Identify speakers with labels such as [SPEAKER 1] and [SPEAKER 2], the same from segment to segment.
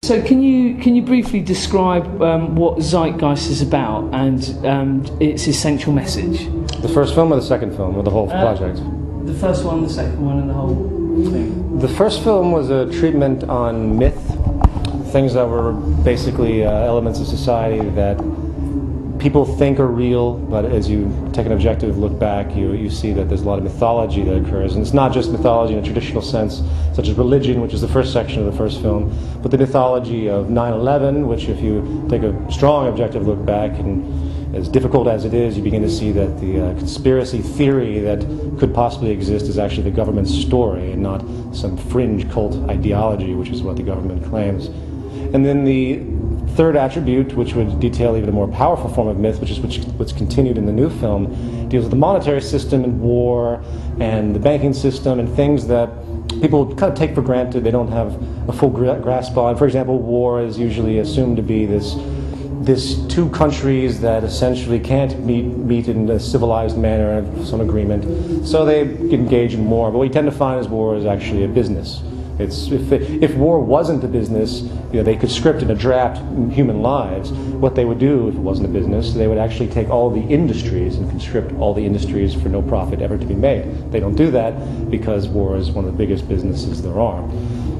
[SPEAKER 1] So can you briefly describe what Zeitgeist is about and its essential message?
[SPEAKER 2] The first film or the second film or the whole project?
[SPEAKER 1] The first one, the second one, and the whole thing.
[SPEAKER 2] The first film was a treatment on myth, things that were basically elements of society that people think are real, but as you take an objective look back, you see that there's a lot of mythology that occurs. And it's not just mythology in a traditional sense, such as religion, which is the first section of the first film, but the mythology of 9/11, which if you take a strong objective look back, and as difficult as it is, you begin to see that the conspiracy theory that could possibly exist is actually the government's story and not some fringe cult ideology, which is what the government claims. And then the third attribute, which would detail even a more powerful form of myth, which is what's continued in the new film, deals with the monetary system and war and the banking system and things that people kind of take for granted. They don't have a full grasp on. For example, war is usually assumed to be this two countries that essentially can't meet in a civilized manner of some agreement, so they engage in war. But what you tend to find is war is actually a business. If war wasn't a business, they could script in a draft human lives. What they would do if it wasn't a business, they would actually take all the industries and conscript all the industries for no profit ever to be made. They don't do that because war is one of the biggest businesses there are.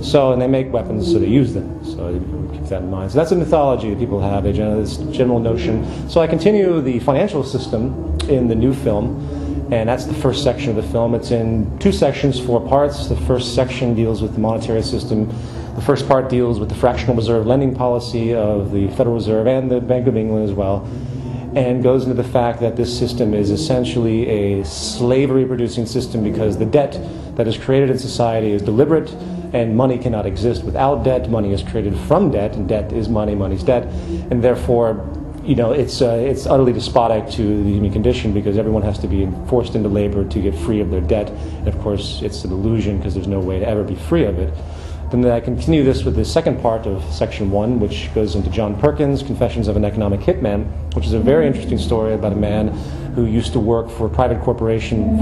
[SPEAKER 2] So, and they make weapons, so they use them. So keep that in mind. So that's a mythology that people have, this general notion. So I continue the financial system in the new film. And that's the first section of the film. It's in two sections, 4 parts. The first section deals with the monetary system. The first part deals with the fractional reserve lending policy of the Federal Reserve and the Bank of England as well, and goes into the fact that this system is essentially a slavery-producing system because the debt that is created in society is deliberate, and money cannot exist without debt. Money is created from debt, and debt is money, money's debt, and therefore it's utterly despotic to the human condition because everyone has to be forced into labor to get free of their debt. And of course, it's an illusion because there's no way to ever be free of it. Then I continue this with the second part of section 1, which goes into John Perkins' Confessions of an Economic Hitman, which is a very interesting story about a man who used to work for a private corporation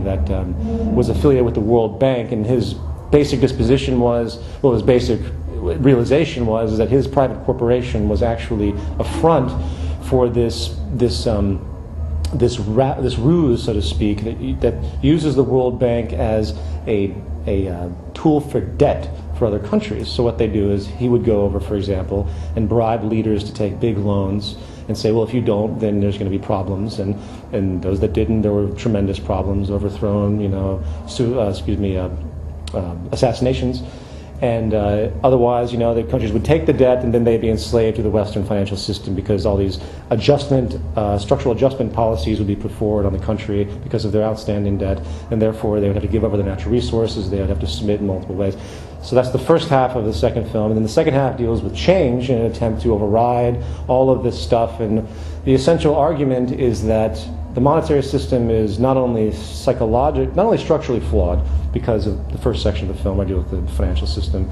[SPEAKER 2] that was affiliated with the World Bank, and his basic disposition was, his basic realization was that his private corporation was actually a front for this ruse, so to speak, that uses the World Bank as a tool for debt for other countries. So what they do is he would go over, for example, and bribe leaders to take big loans and say, well, if you don't, then there's going to be problems. And those that didn't, there were tremendous problems, overthrown, assassinations. And otherwise, the countries would take the debt and then they'd be enslaved to the Western financial system because all these structural adjustment policies would be put forward on the country because of their outstanding debt, and therefore they would have to give over their natural resources, they would have to submit in multiple ways. So that's the first half of the second film, and then the second half deals with change in an attempt to override all of this stuff. And the essential argument is that the monetary system is not only structurally flawed, because of the first section of the film, I deal with the financial system,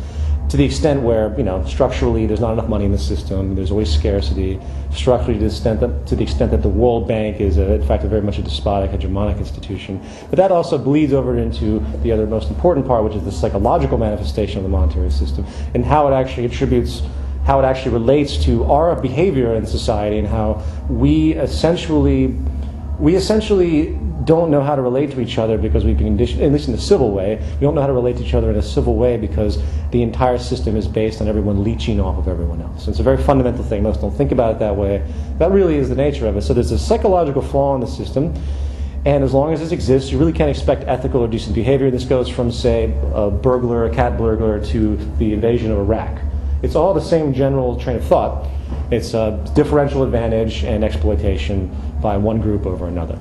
[SPEAKER 2] to the extent where, structurally there's not enough money in the system, there's always scarcity, structurally to the extent that the World Bank is, in fact, very much a despotic, hegemonic institution. But that also bleeds over into the other most important part, which is the psychological manifestation of the monetary system, and how it actually relates to our behavior in society, and how we essentially don't know how to relate to each other because we've been conditioned, at least in a civil way, we don't know how to relate to each other in a civil way because the entire system is based on everyone leeching off of everyone else. And it's a very fundamental thing. Most don't think about it that way. That really is the nature of it. So there's a psychological flaw in the system, and as long as this exists, you really can't expect ethical or decent behavior. This goes from, say, a cat burglar, to the invasion of Iraq. It's all the same general train of thought. It's a differential advantage and exploitation by one group over another.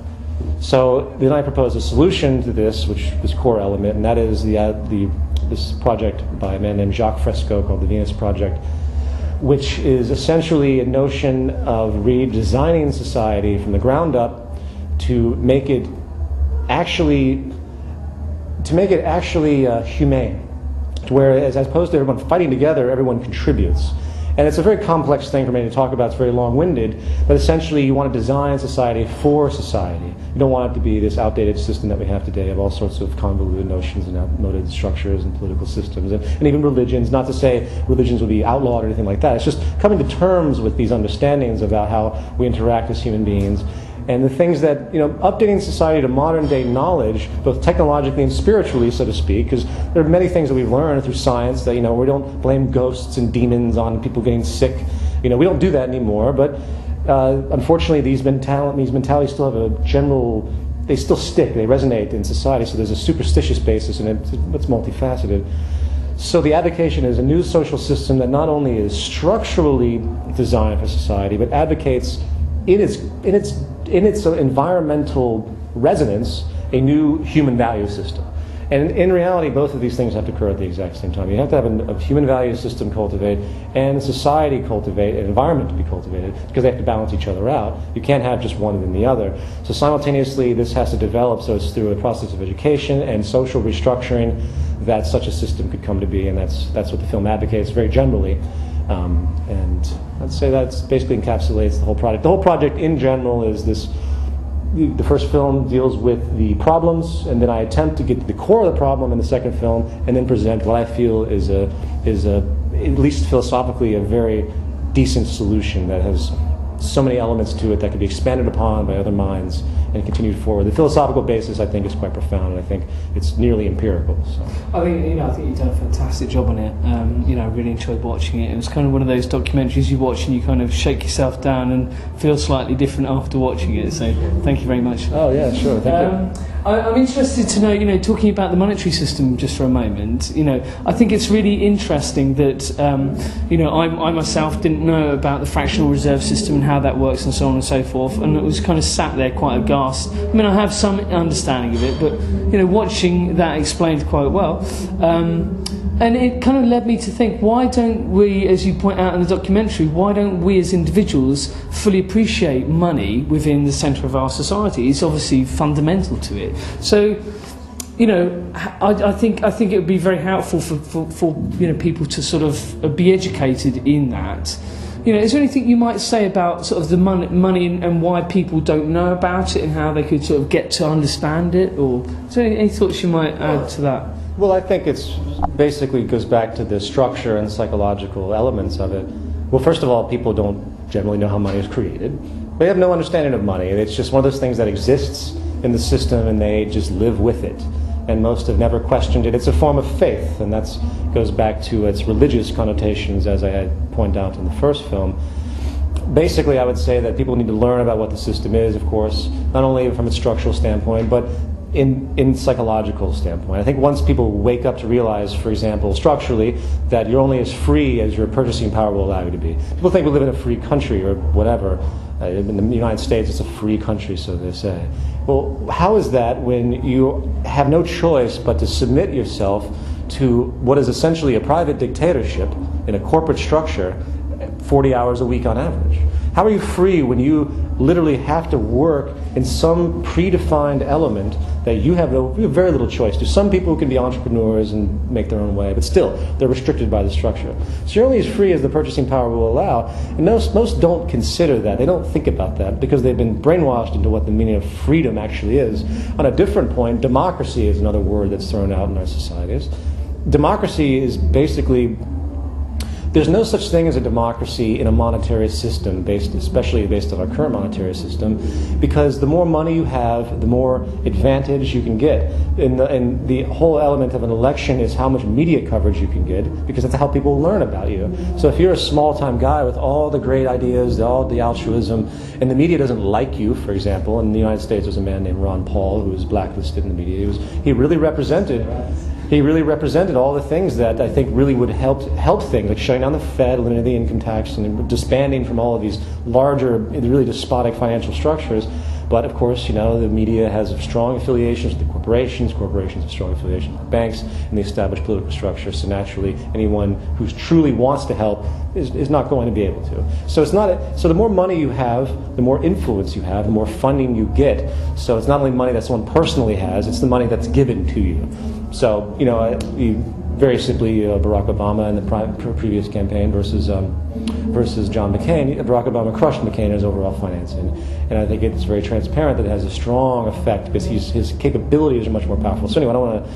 [SPEAKER 2] So then I propose a solution to this core element, and that is this project by a man named Jacques Fresco called the Venus Project, which is essentially a notion of redesigning society from the ground up to make it actually humane, to where as opposed to everyone fighting together, everyone contributes. And it's a very complex thing for me to talk about. It's very long-winded, but essentially you want to design society for society. You don't want it to be this outdated system that we have today of all sorts of convoluted notions and outmoded structures and political systems and even religions. Not to say religions will be outlawed or anything like that. It's just coming to terms with these understandings about how we interact as human beings and the things that, updating society to modern day knowledge, both technologically and spiritually, so to speak, because there are many things that we've learned through science that, we don't blame ghosts and demons on people getting sick. We don't do that anymore, but unfortunately these mentalities still have a general, they still stick, they resonate in society, so there's a superstitious basis and it's multifaceted. So the advocation is a new social system that not only is structurally designed for society, but advocates in its environmental resonance a new human value system. And in reality, both of these things have to occur at the exact same time. You have to have a human value system cultivate and a society cultivate, an environment to be cultivated, because they have to balance each other out. You can't have just one and then the other. So simultaneously, this has to develop, so it's through a process of education and social restructuring that such a system could come to be, and that's what the film advocates very generally. And I'd say that basically encapsulates the whole project. The whole project in general is this. The first film deals with the problems, and then I attempt to get to the core of the problem in the second film, and then present what I feel is at least philosophically, a very decent solution that has so many elements to it that can be expanded upon by other minds and continued forward. The philosophical basis, I think, is quite profound, and I think it's nearly empirical. So.
[SPEAKER 1] I think you've done a fantastic job on it. I really enjoyed watching it. It was kind of one of those documentaries you watch and you kind of shake yourself down and feel slightly different after watching it. So thank you very much.
[SPEAKER 2] Oh yeah, sure. Thank you.
[SPEAKER 1] I'm interested to know, talking about the monetary system just for a moment. I think it's really interesting that, I myself didn't know about the fractional reserve system and how that works and so on and so forth, and it was kind of sat there quite aghast. I have some understanding of it, but watching that explained quite well. And it kind of led me to think, why don't we, as you point out in the documentary, why don't we as individuals fully appreciate money within the centre of our society? It's obviously fundamental to it. So, I think it would be very helpful for people to sort of be educated in that. Is there anything you might say about sort of the money and why people don't know about it and how they could sort of get to understand it? Or is there any thoughts you might add to that?
[SPEAKER 2] Well, I think it's basically goes back to the structure and psychological elements of it. Well, first of all, people don't generally know how money is created. They have no understanding of money. It's just one of those things that exists in the system and they just live with it. And most have never questioned it. It's a form of faith, and that goes back to its religious connotations, as I had pointed out in the first film. Basically, I would say that people need to learn about what the system is, of course, not only from its structural standpoint, but in psychological standpoint. I think once people wake up to realize, for example, structurally, that you're only as free as your purchasing power will allow you to be. People think we live in a free country or whatever. In the United States, it's a free country, so they say. Well, how is that when you have no choice but to submit yourself to what is essentially a private dictatorship in a corporate structure 40 hours a week on average? How are you free when you literally have to work in some predefined element that you have very little choice to? Some people can be entrepreneurs and make their own way, but still, they're restricted by the structure. So you're only as free as the purchasing power will allow, and most don't consider that. They don't think about that because they've been brainwashed into what the meaning of freedom actually is. On a different point, democracy is another word that's thrown out in our societies. Democracy is basically... There's no such thing as a democracy in a monetary system, especially based on our current monetary system, because the more money you have, the more advantage you can get. And the whole element of an election is how much media coverage you can get, because that's how people learn about you. So if you're a small-time guy with all the great ideas, all the altruism, and the media doesn't like you, for example, in the United States there's a man named Ron Paul who was blacklisted in the media. He really represented all the things that I think really would help things, like shutting down the Fed, limiting the income tax, and disbanding from all of these larger, really despotic financial structures. But of course, the media has strong affiliations with the corporations. Corporations have strong affiliations with banks and the established political structure. So naturally, anyone who truly wants to help is not going to be able to. So it's not. So the more money you have, the more influence you have, the more funding you get. So it's not only money that someone personally has; it's the money that's given to you. So very simply, Barack Obama in the previous campaign versus John McCain. Barack Obama crushed McCain in his overall financing, and I think it's very transparent that it has a strong effect because his capabilities are much more powerful. So anyway, I don't want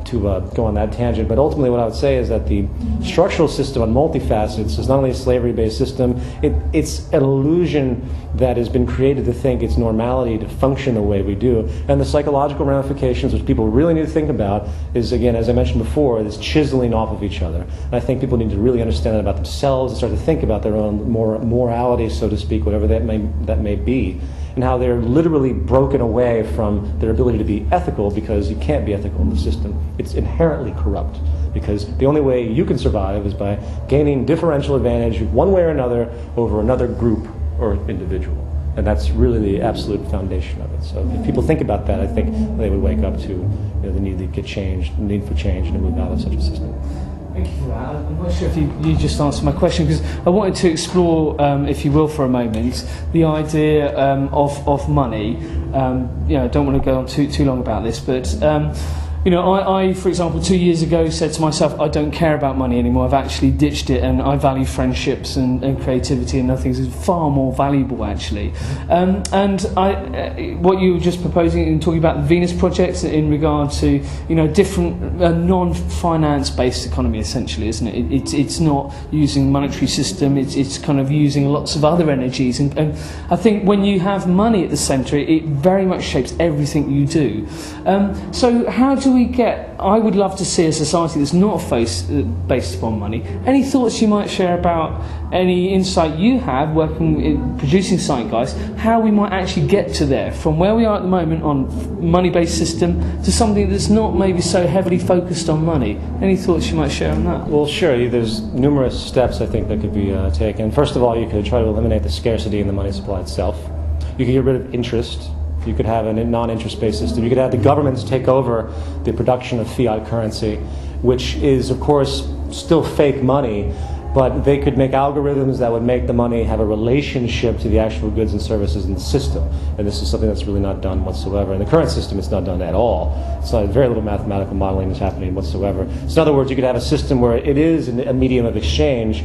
[SPEAKER 2] to go on that tangent, but ultimately what I would say is that the structural system on multifacets is not only a slavery-based system, it's an illusion that has been created to think it's normality to function the way we do. And the psychological ramifications, which people really need to think about, is, again, as I mentioned before, this chiseling off of each other. And I think people need to really understand that about themselves and start to think about their own morality, so to speak, whatever that may be, and how they're literally broken away from their ability to be ethical, because you can't be ethical in the system. It's inherently corrupt, because the only way you can survive is by gaining differential advantage one way or another over another group or individual. And that's really the absolute foundation of it. So if people think about that, I think they would wake up to the need to get changed, the need for change, and to move out of such a system.
[SPEAKER 1] Thank you for that. I'm not sure if you just answered my question, because I wanted to explore, if you will, for a moment, the idea of money. I don't want to go on too long about this, but I, for example, 2 years ago said to myself, I don't care about money anymore. I've actually ditched it, and I value friendships and creativity and other things is far more valuable, actually. What you were just proposing and talking about the Venus projects in regard to different non-finance based economy, essentially, isn't it? It's not using monetary system. It's kind of using lots of other energies, and I think when you have money at the centre, it very much shapes everything you do. So how do we get? I would love to see a society that's not based upon money. Any thoughts you might share about any insight you have working in producing Zeitgeist, how we might actually get to there from where we are at the moment on money-based system to something that's not maybe so heavily focused on money? Any thoughts you might share on that?
[SPEAKER 2] Well, sure. There's numerous steps I think that could be taken. First of all, you could try to eliminate the scarcity in the money supply itself. You could get rid of interest. You could have a non-interest-based system. You could have the governments take over the production of fiat currency, which is, of course, still fake money, but they could make algorithms that would make the money have a relationship to the actual goods and services in the system. And this is something that's really not done whatsoever. In the current system, it's not done at all. It's not, very little mathematical modeling is happening whatsoever. So in other words, you could have a system where it is a medium of exchange,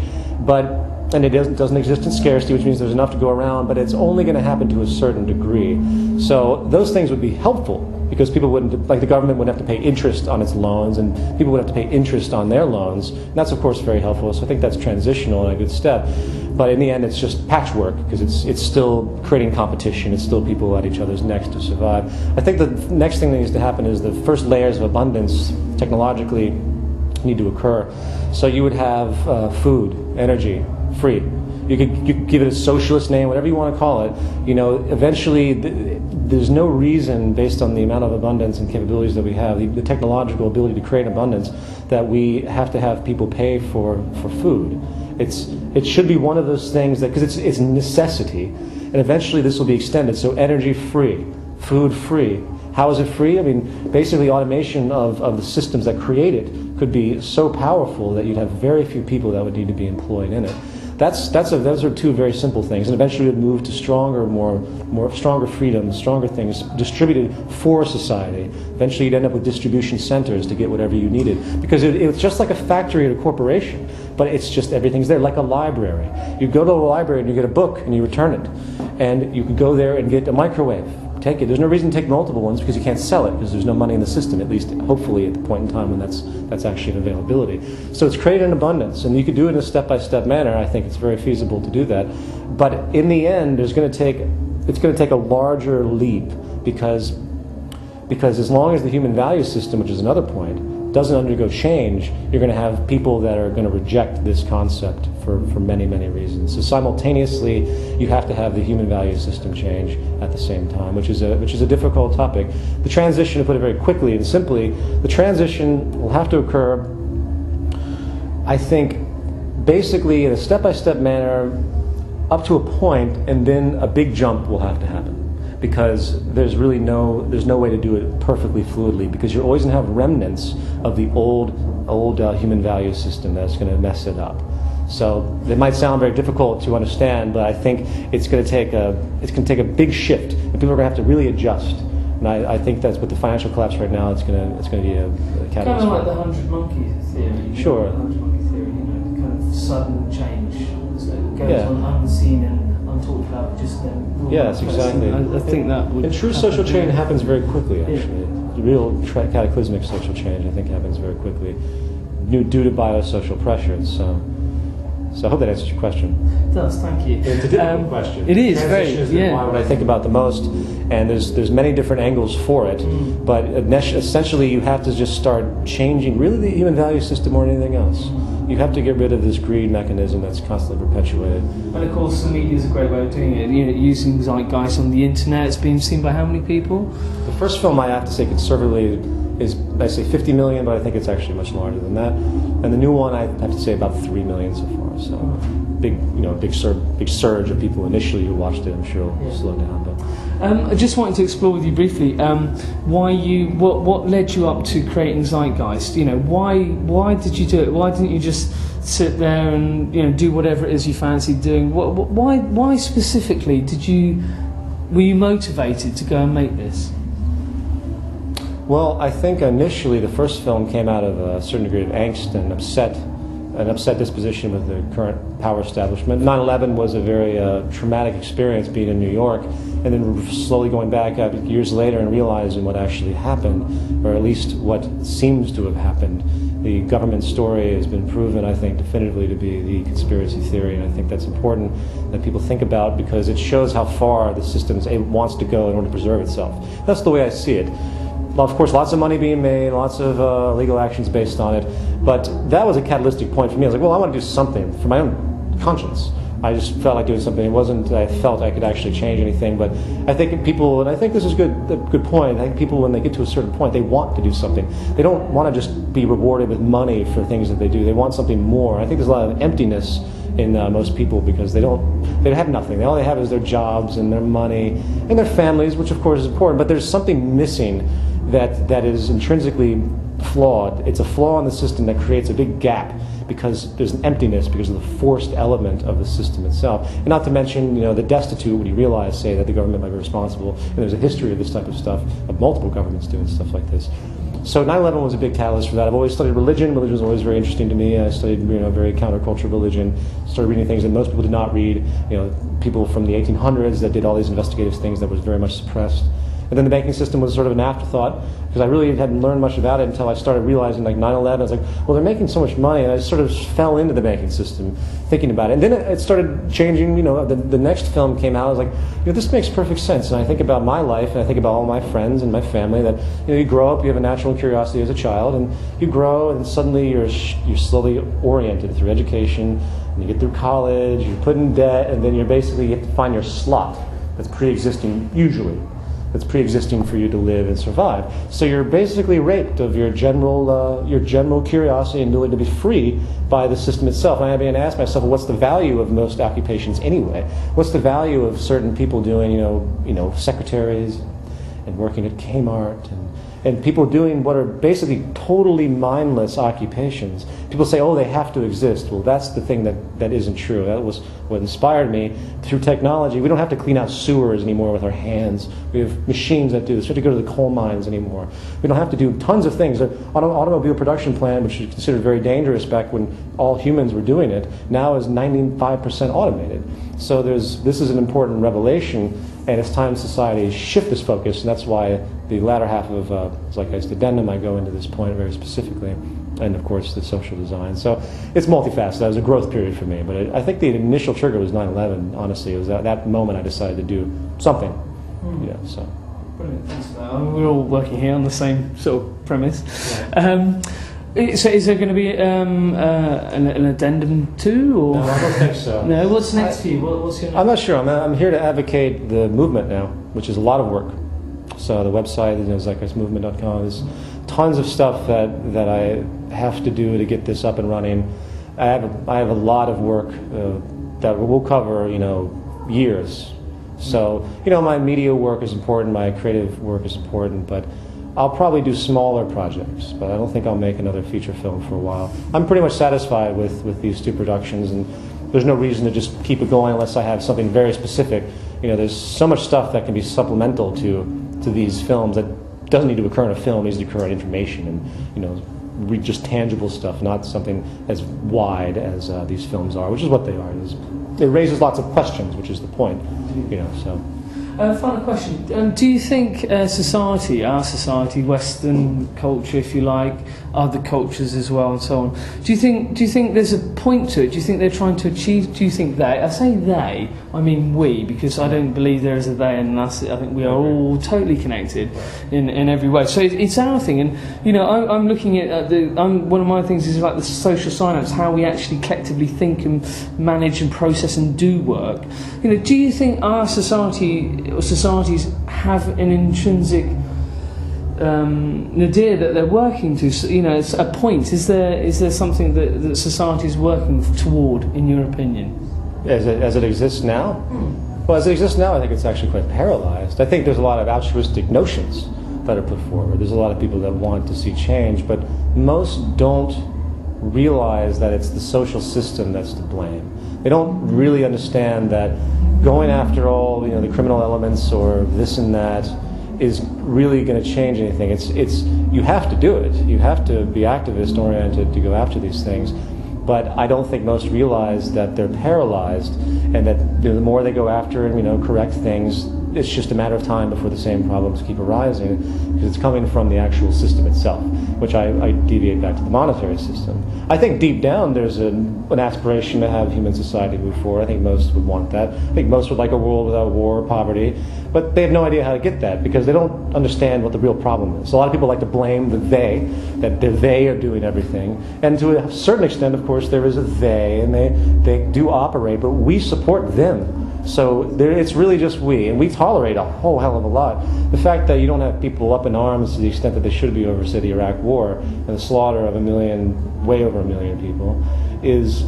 [SPEAKER 2] and it doesn't exist in scarcity, which means there's enough to go around, but it's only going to happen to a certain degree. So those things would be helpful, because people wouldn't, like the government wouldn't have to pay interest on its loans, and people would have to pay interest on their loans. And that's, of course, very helpful. So I think that's transitional and a good step. But in the end, it's just patchwork, because it's still creating competition. It's still people at each other's necks to survive. I think the next thing that needs to happen is the first layers of abundance technologically need to occur. So you would have food, energy, free. You could give it a socialist name, whatever you want to call it. Eventually, there's no reason, based on the amount of abundance and capabilities that we have, the technological ability to create abundance, that we have to have people pay for food. It should be one of those things that, because it's a necessity, and eventually this will be extended. So energy free, food free. How is it free? I mean, basically automation of the systems that create it could be so powerful that you'd have very few people that would need to be employed in it. Those are two very simple things, and eventually it would move to stronger freedom, stronger things distributed for society. Eventually you'd end up with distribution centers to get whatever you needed, because it's just like a factory at a corporation, but it's just everything's there, like a library. You go to a library and you get a book and you return it, and you could go there and get a microwave. Take it. There's no reason to take multiple ones, because you can't sell it, because there's no money in the system, at least hopefully at the point in time when that's actually an availability. So it's created in abundance, and you could do it in a step-by-step manner. I think it's very feasible to do that. But in the end, it's going to take a larger leap, because as long as the human value system, which is another point, doesn't undergo change, you're going to have people that are going to reject this concept for many, many reasons. So simultaneously, you have to have the human value system change at the same time, which is a difficult topic. The transition, to put it very quickly and simply, the transition will have to occur, I think, basically in a step-by-step manner up to a point, and then a big jump will have to happen. Because there's no way to do it perfectly fluidly, because you're always going to have remnants of the old human value system that's going to mess it up. So it might sound very difficult to understand, but I think it's going to take a big shift, and people are going to have to really adjust. And And I think that's with the financial collapse right now. It's going to be a catalyst.
[SPEAKER 1] Kind of like the 100 Monkeys theory.
[SPEAKER 2] Sure.
[SPEAKER 1] The 100 Monkey theory, kind of sudden change that goes
[SPEAKER 2] Yeah.
[SPEAKER 1] on unseen and untalked about just then.
[SPEAKER 2] Yes, exactly.
[SPEAKER 1] I think that would.
[SPEAKER 2] And true social change happens very quickly, actually. The real cataclysmic social change, I think, happens very quickly, due to biosocial pressures. So I hope that answers your question.
[SPEAKER 1] It does, thank you.
[SPEAKER 2] It's a difficult question.
[SPEAKER 1] It is,
[SPEAKER 2] Transition is what I think about the most, and there's many different angles for it, but essentially you have to just start changing really the human value system more than anything else. You have to get rid of this greed mechanism that's constantly perpetuated.
[SPEAKER 1] And of course the media is a great way of doing it. Using zeitgeist on the internet, it's been seen by how many people?
[SPEAKER 2] The first film, I have to say conservatively, is, I say 50 million, but I think it's actually much larger than that. And the new one, I have to say about 3 million so far. So big surge of people initially who watched it. I'm sure will slow down. But
[SPEAKER 1] I just wanted to explore with you briefly what led you up to creating Zeitgeist. Why did you do it? Why didn't you just sit there and do whatever it is you fancied doing? Why specifically were you motivated to go and make this?
[SPEAKER 2] Well, I think initially the first film came out of a certain degree of angst and an upset disposition with the current power establishment. 9/11 was a very traumatic experience, being in New York, and then slowly going back years later and realizing what actually happened, or at least what seems to have happened. The government story has been proven, I think, definitively to be the conspiracy theory, and I think that's important that people think about, because it shows how far the system wants to go in order to preserve itself. That's the way I see it. Of course, lots of money being made, lots of legal actions based on it, but that was a catalytic point for me. I was like, well, I want to do something for my own conscience. I just felt like doing something. It wasn't that I felt I could actually change anything, but I think people, and I think this is a good point, I think people, when they get to a certain point, they want to do something. They don't want to just be rewarded with money for things that they do. They want something more. I think there's a lot of emptiness in most people, because they have nothing. All they have is their jobs and their money and their families, which of course is important, but there's something missing that is intrinsically flawed. It's a flaw in the system that creates a big gap, because there's an emptiness because of the forced element of the system itself. And not to mention, the destitute, when you realize, say, that the government might be responsible, and there's a history of this type of stuff, of multiple governments doing stuff like this. So 9/11 was a big catalyst for that. I've always studied religion. Religion was always very interesting to me. I studied, very countercultural religion. Started reading things that most people did not read. People from the 1800s that did all these investigative things that was very much suppressed. And then the banking system was sort of an afterthought, because I really hadn't learned much about it until I started realizing, like 9/11, I was like, well, they're making so much money, and I sort of fell into the banking system thinking about it. And then it started changing. The next film came out. I was like, this makes perfect sense. And I think about my life, and I think about all my friends and my family, that you grow up, you have a natural curiosity as a child, and you grow, and suddenly you're slowly oriented through education, and you get through college, you put in debt, and then you have to find your slot that's pre-existing, usually. That's pre-existing for you to live and survive. So you're basically raped of your general curiosity and ability to be free by the system itself. And I began to ask myself, well, what's the value of most occupations anyway? What's the value of certain people doing, secretaries and working at Kmart and people doing what are basically totally mindless occupations? People say, oh, they have to exist. Well, that's the thing that isn't true. That was what inspired me. Through technology, we don't have to clean out sewers anymore with our hands. We have machines that do this. We don't have to go to the coal mines anymore. We don't have to do tons of things. An automobile production plant, which was considered very dangerous back when all humans were doing it, now is 95% automated. So this is an important revelation, and it's time society shift this focus, and that's why the latter half of Zeitgeist Addendum, I go into this point very specifically, and of course the social design. So it's multifaceted. That was a growth period for me, but I think the initial trigger was 9/11. Honestly, it was that moment I decided to do something. So.
[SPEAKER 1] Brilliant. Thanks for that. We're all working here on the same sort of premise.
[SPEAKER 2] Yeah.
[SPEAKER 1] So is there going to be an addendum too, or?
[SPEAKER 2] No, I don't think so.
[SPEAKER 1] No. What's next for you? What's your next?
[SPEAKER 2] I'm not sure. I'm here to advocate the movement now, which is a lot of work. So the website is zeitgeistmovement.com. There's tons of stuff that I have to do to get this up and running. I have a lot of work that will cover years. So my media work is important, my creative work is important, but I'll probably do smaller projects, but I don't think I'll make another feature film for a while. I'm pretty much satisfied with these two productions, and there's no reason to just keep it going unless I have something very specific. There's so much stuff that can be supplemental to to these films that doesn't need to occur in a film, needs to occur in information and, you know, just tangible stuff, not something as wide as these films are, which is what they are. It raises lots of questions, which is the point, you know. So.
[SPEAKER 1] Final question. Do you think society, our society, Western culture, if you like, other cultures as well, and so on, do you think there's a point to it? Do you think they're trying to achieve? Do you think they? I say they. I mean we, because I don't believe there is a they and us. I think we are all totally connected in every way. So it's our thing, and you know, I'm looking at one of my things is like the social synapse, how we actually collectively think and manage and process and do work. You know, do you think our society or societies have an intrinsic idea that they're working to? You know, it's a point. Is there something that society is working toward, in your opinion?
[SPEAKER 2] As it exists now? Well, as it exists now, I think it's actually quite paralyzed. I think there's a lot of altruistic notions that are put forward. There's a lot of people that want to see change, but most don't realize that it's the social system that's to blame. They don't really understand that going after all, you know, the criminal elements or this and that is really going to change anything. It's you have to do it. You have to be activist oriented to go after these things. But I don't think most realize that they're paralyzed, and that the more they go after and, you know, correct things, it's just a matter of time before the same problems keep arising, because it's coming from the actual system itself, which I deviate back to the monetary system. I think deep down there's an aspiration to have human society move forward. I think most would want that. I think most would like a world without war or poverty, but they have no idea how to get that because they don't understand what the real problem is. So a lot of people like to blame the they, that they are doing everything. And to a certain extent, of course, there is a they, and they do operate, but we support them. So it's really just we, and we tolerate a whole hell of a lot. The fact that you don't have people up in arms to the extent that they should be over, say, the Iraq War and the slaughter of way over a million people is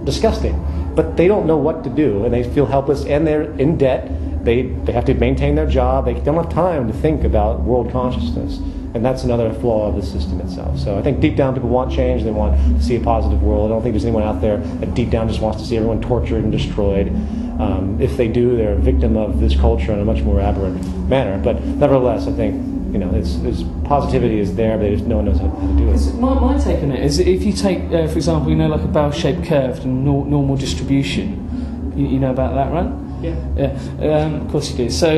[SPEAKER 2] disgusting. But they don't know what to do, and they feel helpless, and they're in debt. They have to maintain their job. They don't have time to think about world consciousness. And that's another flaw of the system itself. So I think deep down people want change. They want to see a positive world. I don't think there's anyone out there that deep down just wants to see everyone tortured and destroyed. If they do, they're a victim of this culture in a much more aberrant manner. But nevertheless, I think, you know, it's positivity is there, but no one knows how to do it.
[SPEAKER 1] My take on it is, if you take, for example, you know, like a bell-shaped curve and normal distribution, you know about that, right? Yeah. Of course you do. So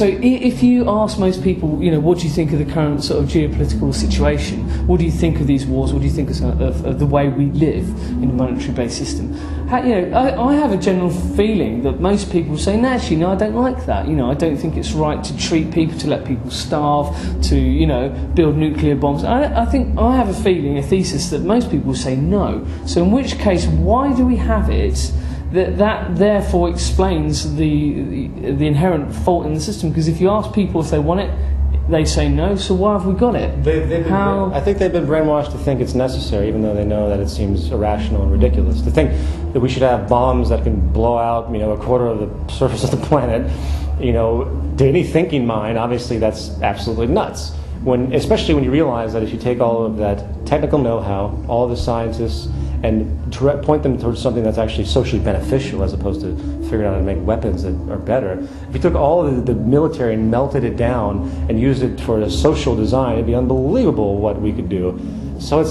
[SPEAKER 1] if you ask most people, you know, what do you think of the current sort of geopolitical situation? What do you think of these wars? What do you think of the way we live in a monetary-based system? I have a general feeling that most people say, no, actually, no, I don't like that. You know, I don't think it's right to treat people, to let people starve, to, you know, build nuclear bombs. I think I have a feeling, a thesis, that most people say no. So in which case, why do we have it? That therefore explains the inherent fault in the system. Because if you ask people if they want it, they say no. So why have we got it?
[SPEAKER 2] I think they've been brainwashed to think it's necessary, even though they know that it seems irrational and ridiculous. To think that we should have bombs that can blow out, you know, a quarter of the surface of the planet, you know, to any thinking mind, obviously that's absolutely nuts. Especially when you realize that if you take all of that technical know-how, all of the scientists, and point them towards something that's actually socially beneficial as opposed to figuring out how to make weapons that are better. If you took all of the military and melted it down and used it for a social design, it'd be unbelievable what we could do. So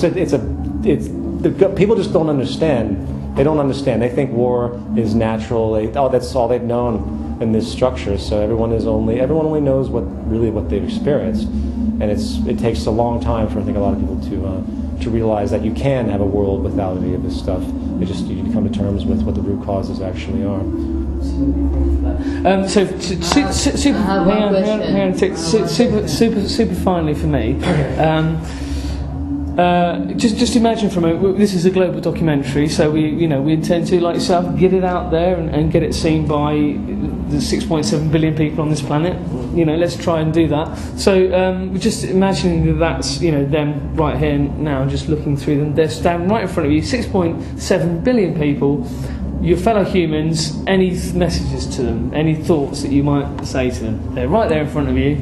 [SPEAKER 2] people just don't understand. They don't understand. They think war is natural. That's all they've known in this structure. So everyone only knows what they've experienced, and it takes a long time for, I think, a lot of people to realize that you can have a world without any of this stuff. You need to come to terms with what the root causes actually are.
[SPEAKER 1] Super finally for me. Just imagine for a moment, this is a global documentary, so we intend to, like yourself, get it out there and get it seen by the 6.7 billion people on this planet. You know, let's try and do that. So just imagining that's, you know, them right here now, just looking through them. They're standing right in front of you, 6.7 billion people, your fellow humans. Any messages to them? Any thoughts that you might say to them? They're right there in front of you.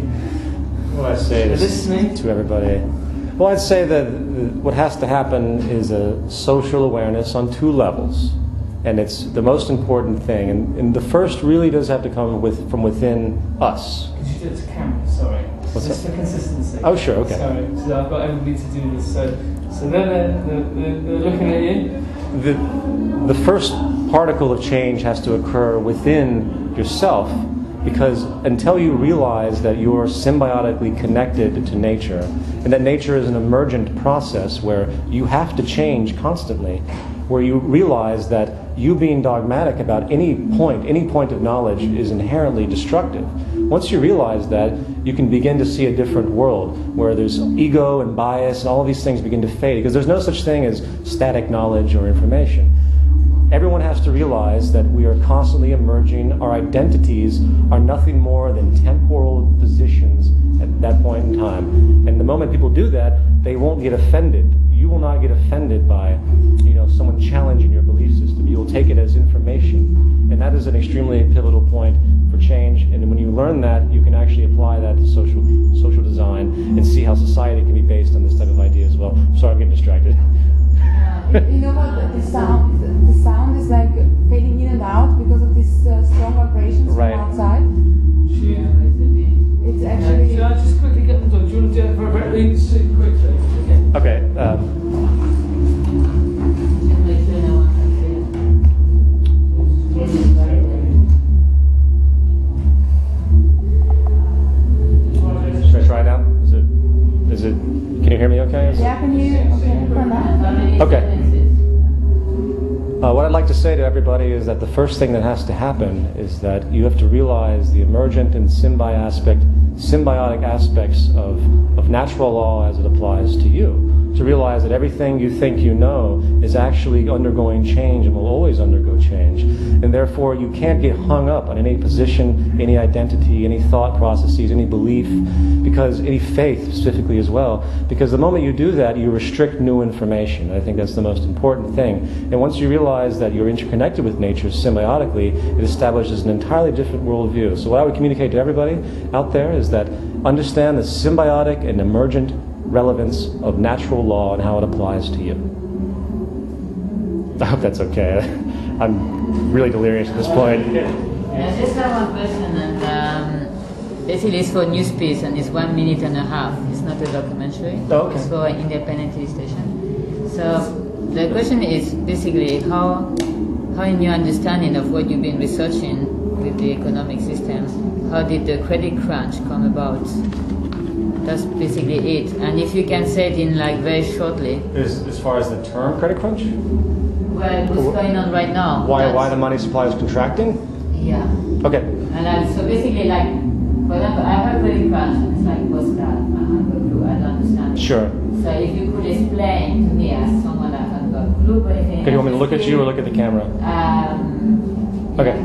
[SPEAKER 2] Well, I say this to everybody. Well, I'd say that what has to happen is a social awareness on two levels. And it's the most important thing. And the first really does have to come from within us.
[SPEAKER 1] Could you do it to camera? Sorry.
[SPEAKER 2] What's
[SPEAKER 1] just
[SPEAKER 2] that?
[SPEAKER 1] for consistency.
[SPEAKER 2] Oh, sure, okay.
[SPEAKER 1] Sorry, so I've got everybody to do this. So they're looking at you.
[SPEAKER 2] The first particle of change has to occur within yourself, because until you realize that you're symbiotically connected to nature, and that nature is an emergent process where you have to change constantly, where you realize that you being dogmatic about any point of knowledge is inherently destructive. Once you realize that, you can begin to see a different world where there's ego and bias and all of these things begin to fade, because there's no such thing as static knowledge or information. Everyone has to realize that we are constantly emerging. Our identities are nothing more than temporal positions at that point in time. And the moment people do that, they won't get offended. You will not get offended by, someone challenging your belief system. You will take it as information. And that is an extremely pivotal point for change. And when you learn that, you can actually apply that to social design and see how society can be based on this type of idea as well. Sorry, I'm getting distracted.
[SPEAKER 3] You know what, the sound is like fading in and out because of these strong vibrations
[SPEAKER 2] right.
[SPEAKER 3] from outside. It's actually...
[SPEAKER 1] Should I just quickly get the door? Do you want to do it very super quickly?
[SPEAKER 2] Okay. Should I try it out? Is it, can you hear me okay?
[SPEAKER 3] Yeah, can you, okay, for now?
[SPEAKER 2] Okay. What I'd like to say to everybody is that the first thing that has to happen is that you have to realize the emergent and symbiotic aspects of natural law as it applies to you. To realize that everything you think you know is actually undergoing change and will always undergo change. And therefore you can't get hung up on any position, any identity, any thought processes, any belief, because any faith specifically as well. Because the moment you do that, you restrict new information. I think that's the most important thing. And once you realize that you're interconnected with nature symbiotically, it establishes an entirely different worldview. So what I would communicate to everybody out there is that understand the symbiotic and emergent relevance of natural law and how it applies to you. I hope that's okay. I'm really delirious at this point.
[SPEAKER 4] I just have one question, and basically it's for news piece, and it's 1 minute and a half. It's not a documentary.
[SPEAKER 2] Oh, okay.
[SPEAKER 4] It's for an independent TV station. So the question is basically how in your understanding of what you've been researching with the economic system, how did the credit crunch come about? That's basically it. And if you can say it in very shortly.
[SPEAKER 2] As far as the term credit crunch?
[SPEAKER 4] Well, what's going on right now?
[SPEAKER 2] Why the money supply is contracting?
[SPEAKER 4] Yeah.
[SPEAKER 2] Okay.
[SPEAKER 4] And so basically, for example, I heard credit crunch, and it's like, what's that? I have a clue, I don't understand.
[SPEAKER 2] Sure.
[SPEAKER 4] So if you could explain to me as someone that has got a clue, but if
[SPEAKER 2] Okay, you want me to look at you or look at the camera? Okay.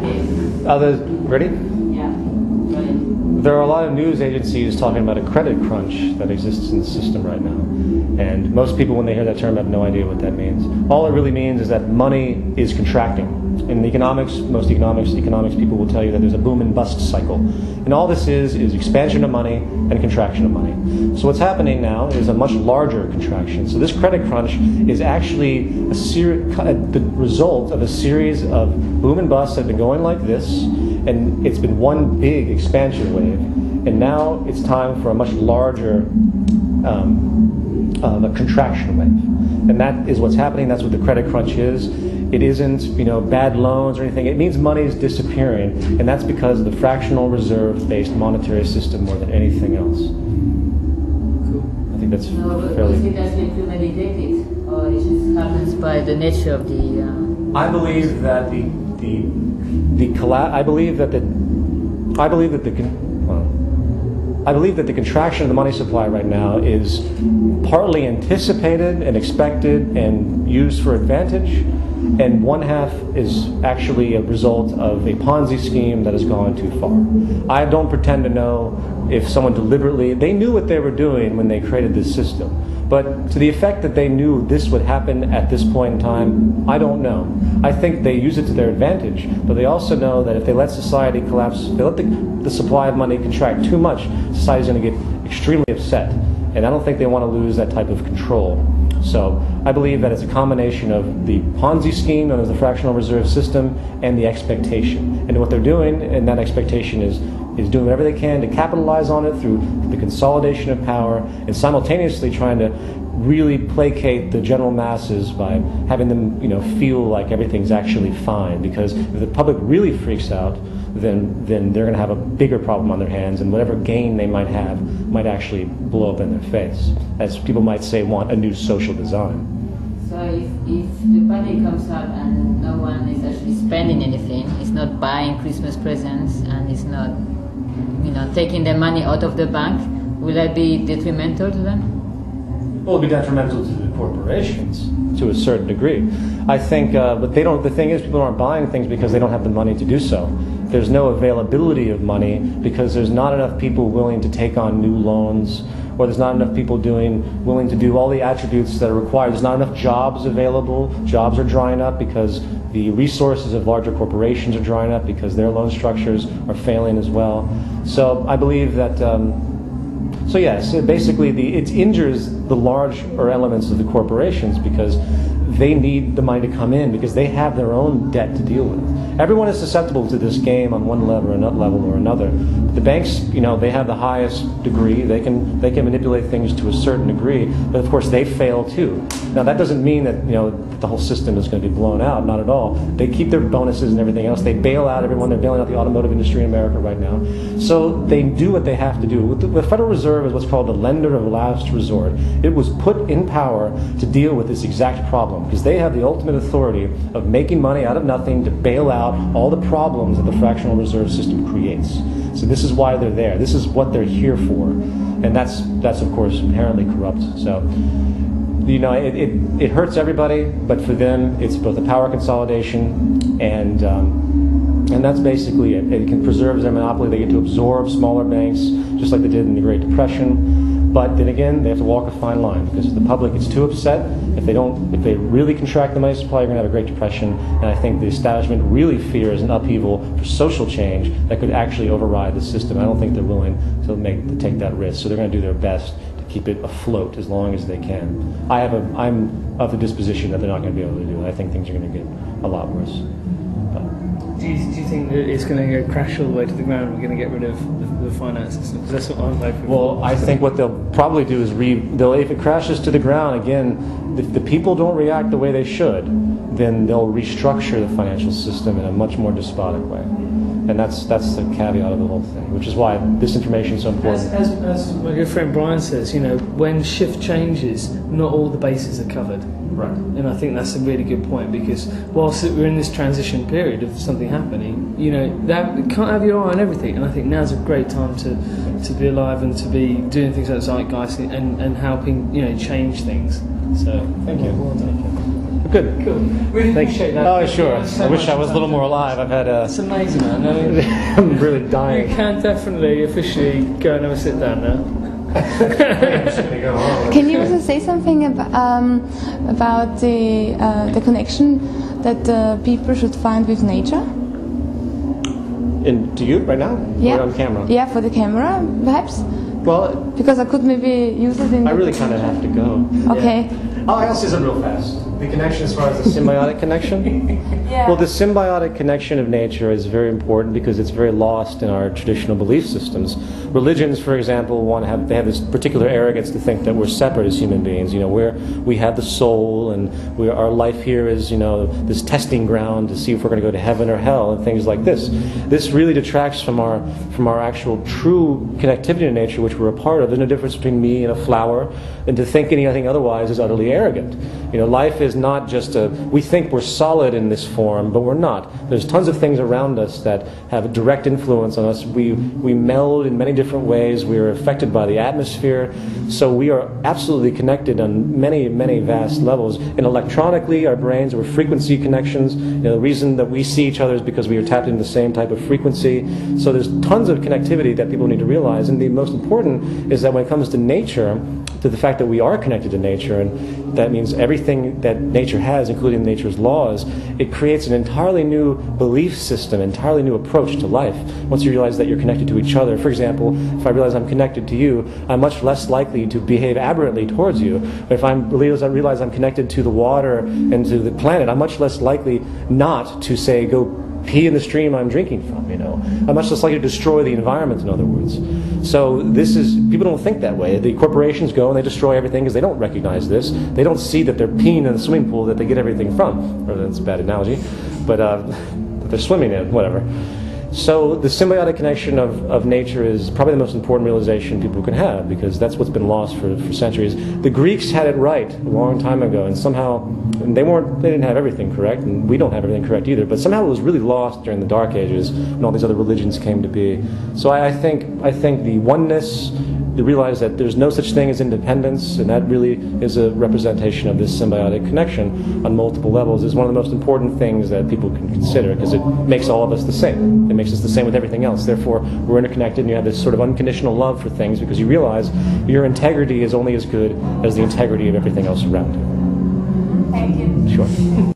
[SPEAKER 2] Others, ready?
[SPEAKER 4] Yeah. Brilliant.
[SPEAKER 2] There are a lot of news agencies talking about a credit crunch that exists in the system right now. And most people, when they hear that term, have no idea what that means. All it really means is that money is contracting. In economics, most economics people will tell you that there's a boom and bust cycle. And all this is expansion of money and contraction of money. So what's happening now is a much larger contraction. So this credit crunch is actually the result of a series of boom and busts that have been going like this, and it's been one big expansion wave. And now it's time for a much larger a contraction wave. And that is what's happening. That's what the credit crunch is. It isn't, bad loans or anything. It means money is disappearing, and that's because of the fractional reserve-based monetary system more than anything else. Cool. I think that's fairly...
[SPEAKER 4] Is it actually premeditated, or it just happens by the nature of the...
[SPEAKER 2] I believe that I believe that the contraction of the money supply right now is partly anticipated and expected and used for advantage, and one half is actually a result of a Ponzi scheme that has gone too far. I don't pretend to know if someone deliberately, they knew what they were doing when they created this system. But to the effect that they knew this would happen at this point in time, I don't know. I think they use it to their advantage, but they also know that if they let society collapse, if they let the supply of money contract too much, society's going to get extremely upset. And I don't think they want to lose that type of control. So I believe that it's a combination of the Ponzi scheme known as the fractional reserve system and the expectation. And what they're doing, and that expectation is doing whatever they can to capitalize on it through the consolidation of power, and simultaneously trying to really placate the general masses by having them, feel like everything's actually fine. Because if the public really freaks out, then they're going to have a bigger problem on their hands, and whatever gain they might have might actually blow up in their face. As people might say, want a new social design.
[SPEAKER 4] So if the party comes out and no one is actually spending anything, it's not buying Christmas presents, and it's not, taking their money out of the bank, will that be detrimental to them?
[SPEAKER 2] Well, it'll be detrimental to the corporations to a certain degree. I think, but they don't. The thing is, people aren't buying things because they don't have the money to do so. There's no availability of money because there's not enough people willing to take on new loans, or there's not enough people willing to do all the attributes that are required. There's not enough jobs available. Jobs are drying up because the resources of larger corporations are drying up because their loan structures are failing as well. So I believe that. So yes, basically it injures the larger elements of the corporations because they need the money to come in because they have their own debt to deal with. Everyone is susceptible to this game on one level or another. The banks, they have the highest degree. They can manipulate things to a certain degree, but of course they fail too. Now that doesn't mean that the whole system is going to be blown out. Not at all. They keep their bonuses and everything else. They bail out everyone. They're bailing out the automotive industry in America right now. So they do what they have to do. The Federal Reserve is what's called the lender of last resort. It was put in power to deal with this exact problem because they have the ultimate authority of making money out of nothing to bail out all the problems that the fractional reserve system creates. So this is why they're there. This is what they're here for, and that's of course inherently corrupt. So it hurts everybody, but for them it's both a power consolidation and that's basically it. It can preserve their monopoly. They get to absorb smaller banks, just like they did in the Great Depression. But then again, they have to walk a fine line because if the public gets too upset, if they really contract the money supply, you're going to have a Great Depression. And I think the establishment really fears an upheaval for social change that could actually override the system. I don't think they're willing to take that risk. So they're going to do their best to keep it afloat as long as they can. I'm of the disposition that they're not going to be able to do it. I think things are going to get a lot worse.
[SPEAKER 1] Do you think that it's going to go crash all the way to the ground? We're going to get rid of the finance system? Because that's what I'm hoping.
[SPEAKER 2] Well, I think what they'll probably do is if it crashes to the ground again, if the people don't react the way they should, then they'll restructure the financial system in a much more despotic way. And that's the caveat of the whole thing, which is why this information is so important.
[SPEAKER 1] As my good friend Brian says, when shift changes, not all the bases are covered.
[SPEAKER 2] Right.
[SPEAKER 1] And I think that's a really good point because whilst we're in this transition period of something happening, that you can't have your eye on everything. And I think now's a great time to be alive and to be doing things like Zeitgeist and helping change things. So
[SPEAKER 2] thank you.
[SPEAKER 1] Well done.
[SPEAKER 2] Good.
[SPEAKER 1] Cool. Really appreciate that.
[SPEAKER 2] Oh, sure. I wish I was a little more alive. I've had
[SPEAKER 1] It's amazing, man.
[SPEAKER 2] I'm really dying.
[SPEAKER 1] You can definitely officially go and have a sit down now.
[SPEAKER 3] Can you also say something about the connection that people should find with nature?
[SPEAKER 2] To you right now?
[SPEAKER 3] Yeah.
[SPEAKER 2] Or on camera?
[SPEAKER 3] Yeah, for the camera, perhaps.
[SPEAKER 2] Well,
[SPEAKER 3] because I could maybe use it in.
[SPEAKER 2] I really kind of have to go.
[SPEAKER 3] Okay.
[SPEAKER 2] Oh, I'll say something real fast. The connection as far as the symbiotic connection?
[SPEAKER 3] Yeah.
[SPEAKER 2] Well, the symbiotic connection of nature is very important because it's very lost in our traditional belief systems. Religions, for example, they have this particular arrogance to think that we're separate as human beings. We have the soul, and our life here is, this testing ground to see if we're going to go to heaven or hell, and things like this. This really detracts from our actual true connectivity to nature, which we're a part of. There's no difference between me and a flower, and to think anything otherwise is utterly arrogant. Life is not just we think we're solid in this form, but we're not. There's tons of things around us that have a direct influence on us. We meld in many different ways. We are affected by the atmosphere. So we are absolutely connected on many, many vast levels. And electronically, our brains are frequency connections. The reason that we see each other is because we are tapped into the same type of frequency. So there's tons of connectivity that people need to realize. And the most important is that when it comes to nature, to the fact that we are connected to nature, and that means everything that nature has, including nature's laws, it creates an entirely new belief system, entirely new approach to life. Once you realize that you're connected to each other, for example, if I realize I'm connected to you, I'm much less likely to behave aberrantly towards you. If I realize I'm connected to the water and to the planet, I'm much less likely not to, say, go pee in the stream I'm drinking from, you know. I'm much less likely to destroy the environment, in other words. So people don't think that way. The corporations go and they destroy everything because they don't recognize this. They don't see that they're peeing in the swimming pool that they get everything from. Or that's a bad analogy, but that they're swimming in, whatever. So the symbiotic connection of nature is probably the most important realization people can have, because that's what's been lost for centuries. The Greeks had it right a long time ago, and somehow they didn't have everything correct, and we don't have everything correct either, but somehow it was really lost during the Dark Ages when all these other religions came to be. So I think the oneness, to realize that there's no such thing as independence, and that really is a representation of this symbiotic connection on multiple levels, is one of the most important things that people can consider, because it makes all of us the same. It makes us the same with everything else. Therefore, we're interconnected, and you have this sort of unconditional love for things, because you realize your integrity is only as good as the integrity of everything else around you.
[SPEAKER 3] Thank you.
[SPEAKER 2] Sure.